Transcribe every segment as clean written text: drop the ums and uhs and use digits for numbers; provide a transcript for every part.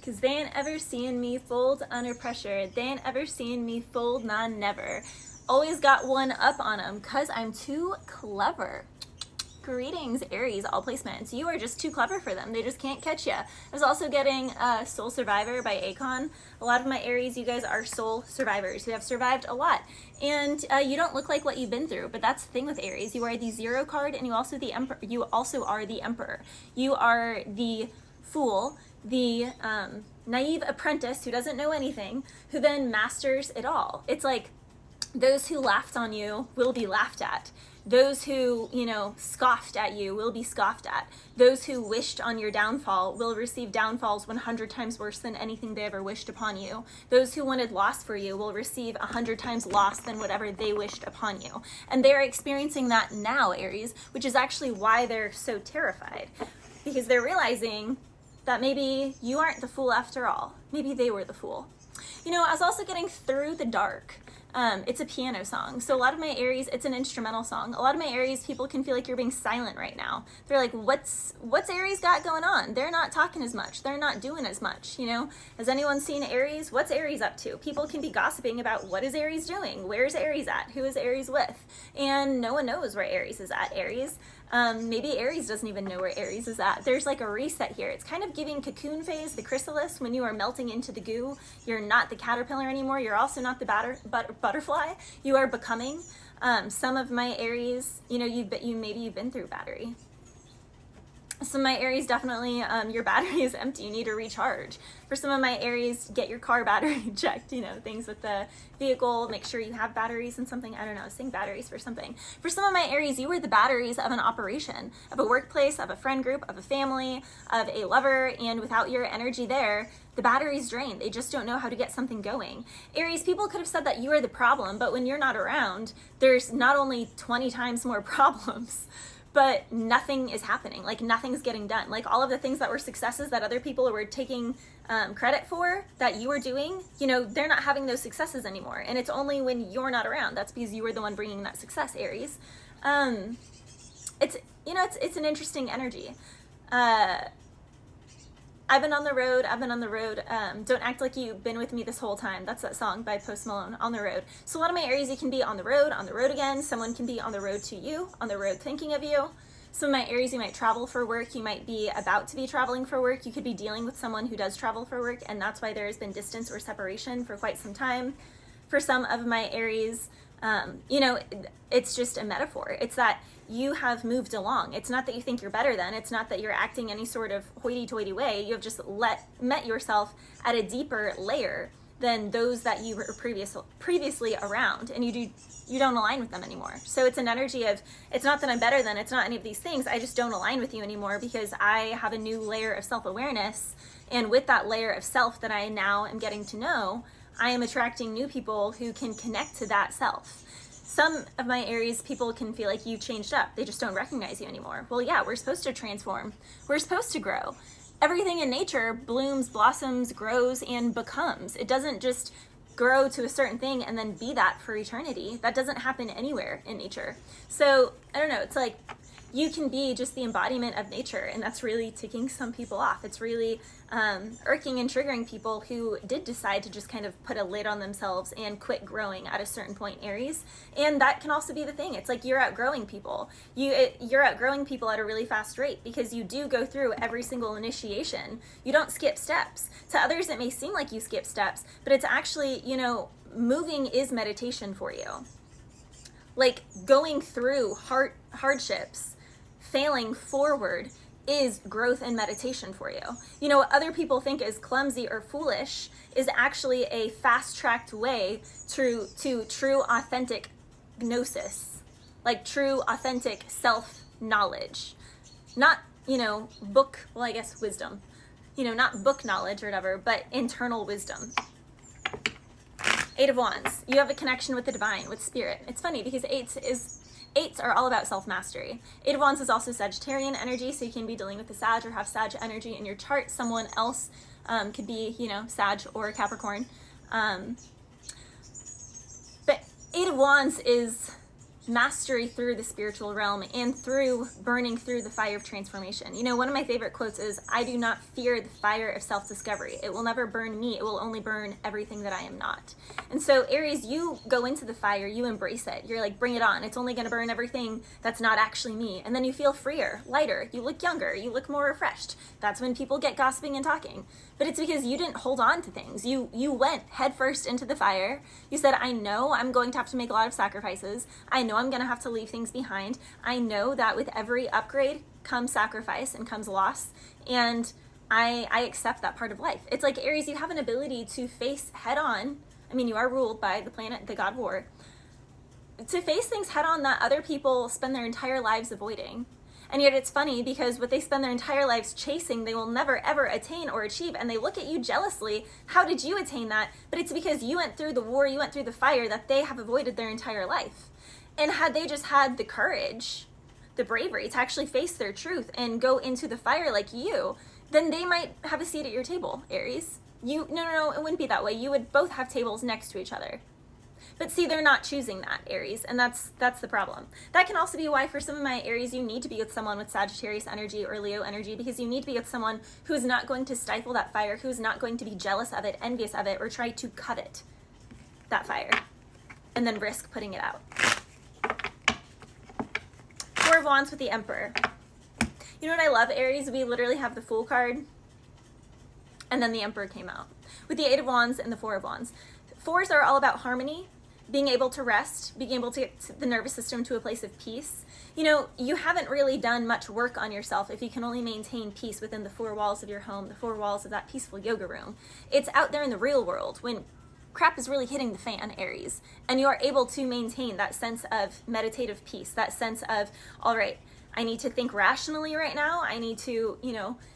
Cause they ain't ever seen me fold under pressure. They ain't ever seen me fold, nah, never. Always got one up on them, cause I'm too clever. Greetings, Aries, all placements. You are just too clever for them. They just can't catch you. I was also getting Soul Survivor by Akon. A lot of my Aries, you guys are soul survivors who have survived a lot. And you don't look like what you've been through, but that's the thing with Aries. You are the Zero card, and you also the Emperor. You also are the Emperor. You are the Fool, the naive apprentice who doesn't know anything, who then masters it all. It's like those who laughed on you will be laughed at. Those who, scoffed at you will be scoffed at. Those who wished on your downfall will receive downfalls 100 times worse than anything they ever wished upon you. Those who wanted loss for you will receive 100 times loss than whatever they wished upon you. And they're experiencing that now, Aries, which is actually why they're so terrified. Because they're realizing that maybe you aren't the fool after all. Maybe they were the fool. I was also getting Through the Dark. It's a piano song. So a lot of my Aries, it's an instrumental song. A lot of my Aries, people can feel like you're being silent right now. They're like, what's Aries got going on? They're not talking as much. They're not doing as much, Has anyone seen Aries? What's Aries up to? People can be gossiping about what is Aries doing? Where's Aries at? Who is Aries with? And no one knows where Aries is at, Aries. Maybe Aries doesn't even know where Aries is at. There's like a reset here. It's kind of giving cocoon phase, the chrysalis, when you are melting into the goo. You're not the caterpillar anymore. You're also not the butterfly. You are becoming. Some of my Aries, maybe you've been through battery. Some of my Aries, definitely your battery is empty. You need to recharge. For some of my Aries, get your car battery checked, things with the vehicle, make sure you have batteries and something. I don't know, sing batteries for something. For some of my Aries, you are the batteries of an operation, of a workplace, of a friend group, of a family, of a lover, and without your energy there, the battery's drained. They just don't know how to get something going. Aries, people could have said that you are the problem, but when you're not around, there's not only 20 times more problems, but nothing is happening. Like nothing's getting done. Like all of the things that were successes that other people were taking credit for that you were doing, they're not having those successes anymore. And it's only when you're not around. That's because you were the one bringing that success, Aries. It's an interesting energy. I've been on the road. Don't act like you've been with me this whole time. That's that song by Post Malone, On the Road. So a lot of my Aries, you can be on the road again. Someone can be on the road to you, on the road thinking of you. Some of my Aries, you might travel for work. You might be about to be traveling for work. You could be dealing with someone who does travel for work, and that's why there has been distance or separation for quite some time. For some of my Aries, it's just a metaphor. It's that you have moved along. It's not that you think you're better than. It's not that you're acting any sort of hoity-toity way. You have just met yourself at a deeper layer than those that you were previously around, and you don't align with them anymore. So it's an energy of, it's not that I'm better than, it's not any of these things. I just don't align with you anymore because I have a new layer of self-awareness, and with that layer of self that I now am getting to know, I am attracting new people who can connect to that self. Some of my Aries, people can feel like you've changed up. They just don't recognize you anymore. Well, yeah, we're supposed to transform. We're supposed to grow. Everything in nature blooms, blossoms, grows, and becomes. It doesn't just grow to a certain thing and then be that for eternity. That doesn't happen anywhere in nature. So, I don't know, it's like you can be just the embodiment of nature, and that's really ticking some people off. It's really irking and triggering people who did decide to just kind of put a lid on themselves and quit growing at a certain point, Aries. And that can also be the thing. It's like you're outgrowing people. You're outgrowing people at a really fast rate because you do go through every single initiation. You don't skip steps. To others, it may seem like you skip steps, but it's actually, moving is meditation for you. Like going through hardships, failing forward is growth and meditation for you. What other people think is clumsy or foolish is actually a fast-tracked way to true authentic gnosis, like true authentic self-knowledge. Not, wisdom. Not book knowledge or whatever, but internal wisdom. Eight of Wands. You have a connection with the divine, with spirit. It's funny because eights are all about self-mastery. Eight of Wands is also Sagittarian energy, so you can be dealing with the Sag or have Sag energy in your chart. Someone else could be, Sag or Capricorn. But Eight of Wands is, mastery through the spiritual realm and through burning through the fire of transformation. You know, one of my favorite quotes is, I do not fear the fire of self-discovery. It will never burn me. It will only burn everything that I am not. And so Aries, you go into the fire, you embrace it. You're like, bring it on. It's only going to burn everything that's not actually me. And then you feel freer, lighter. You look younger. You look more refreshed. That's when people get gossiping and talking. But it's because you didn't hold on to things. You went headfirst into the fire. You said, I know I'm going to have to make a lot of sacrifices. I know I'm going to have to leave things behind. I know that with every upgrade comes sacrifice and comes loss. And I accept that part of life. It's like, Aries, you have an ability to face head on. I mean, you are ruled by the planet, the god war, to face things head on that other people spend their entire lives avoiding. And yet it's funny because what they spend their entire lives chasing, they will never ever attain or achieve. And they look at you jealously. How did you attain that? But it's because you went through the war, you went through the fire that they have avoided their entire life. And had they just had the courage, the bravery to actually face their truth and go into the fire like you, then they might have a seat at your table, Aries. No, it wouldn't be that way. You would both have tables next to each other. But see, they're not choosing that, Aries, and that's the problem. That can also be why for some of my Aries, you need to be with someone with Sagittarius energy or Leo energy, because you need to be with someone who's not going to stifle that fire, who's not going to be jealous of it, envious of it, or try to covet that fire and then risk putting it out. Four of Wands with the Emperor. You know what I love, Aries? We literally have the Fool card, and then the Emperor came out. With the Eight of Wands and the Four of Wands. Fours are all about harmony, being able to rest, being able to get the nervous system to a place of peace. You know, you haven't really done much work on yourself if you can only maintain peace within the four walls of your home, the four walls of that peaceful yoga room. It's out there in the real world when crap is really hitting the fan, Aries, and you are able to maintain that sense of meditative peace, that sense of, all right, I need to think rationally right now. I need to,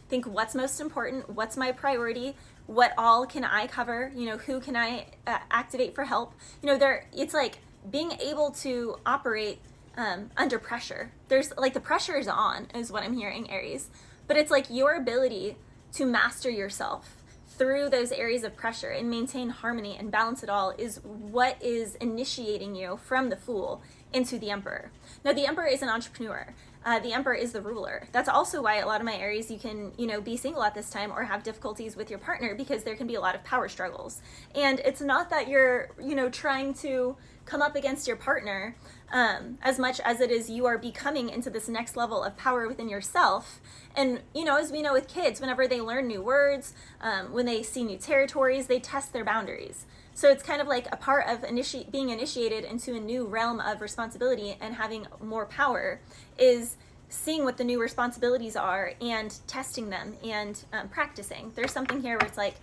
think what's most important, what's my priority, what all can I cover, who can I activate for help. It's like being able to operate under pressure. There's like the pressure is on, is what I'm hearing, Aries. But it's like your ability to master yourself through those areas of pressure and maintain harmony and balance it all is what is initiating you from the Fool into the Emperor. Now, the Emperor is an entrepreneur. The Emperor is the ruler. That's also why a lot of my Aries, you can, be single at this time or have difficulties with your partner, because there can be a lot of power struggles. And it's not that you're, trying to come up against your partner as much as it is you are becoming into this next level of power within yourself. And, as we know with kids, whenever they learn new words, when they see new territories, they test their boundaries. So it's kind of like a part of being initiated into a new realm of responsibility and having more power is seeing what the new responsibilities are and testing them and practicing. There's something here where it's like,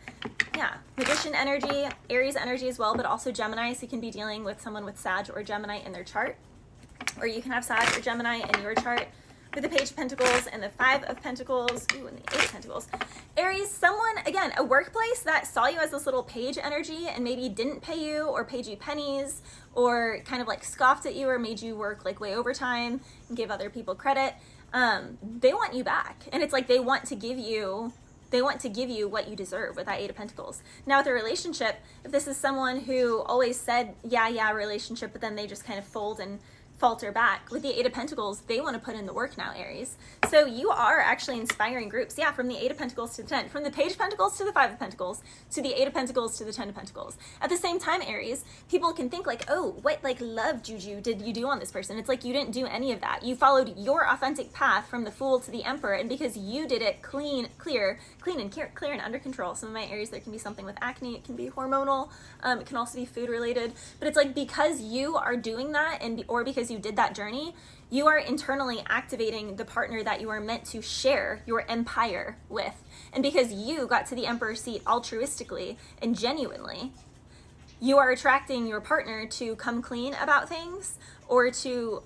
Magician energy, Aries energy as well, but also Gemini. So you can be dealing with someone with Sag or Gemini in their chart, or you can have Sag or Gemini in your chart. With the Page of Pentacles and the Five of Pentacles, and the Eight of Pentacles. Aries, someone, again, a workplace that saw you as this little page energy and maybe didn't pay you or paid you pennies or kind of like scoffed at you or made you work like way overtime and give other people credit. They want you back. And it's like they want to give you what you deserve with that Eight of Pentacles. Now with a relationship, if this is someone who always said, yeah, relationship, but then they just kind of fold and falter back, with the Eight of Pentacles, they want to put in the work now, Aries. So you are actually inspiring groups. Yeah, from the Eight of Pentacles to the 10, from the Page of Pentacles to the Five of Pentacles, to the Eight of Pentacles to the 10 of Pentacles. At the same time, Aries, people can think like, oh, what like love juju did you do on this person? It's like you didn't do any of that. You followed your authentic path from the Fool to the Emperor, and because you did it clear and under control. Some of my Aries, there can be something with acne, it can be hormonal, it can also be food related, but it's like because you are doing that or because you did that journey, you are internally activating the partner that you are meant to share your empire with. And because you got to the Emperor seat altruistically and genuinely, you are attracting your partner to come clean about things or to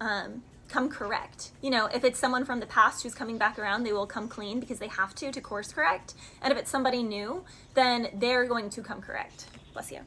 come correct. If it's someone from the past who's coming back around, they will come clean because they have to course correct. And if it's somebody new, then they're going to come correct. Bless you.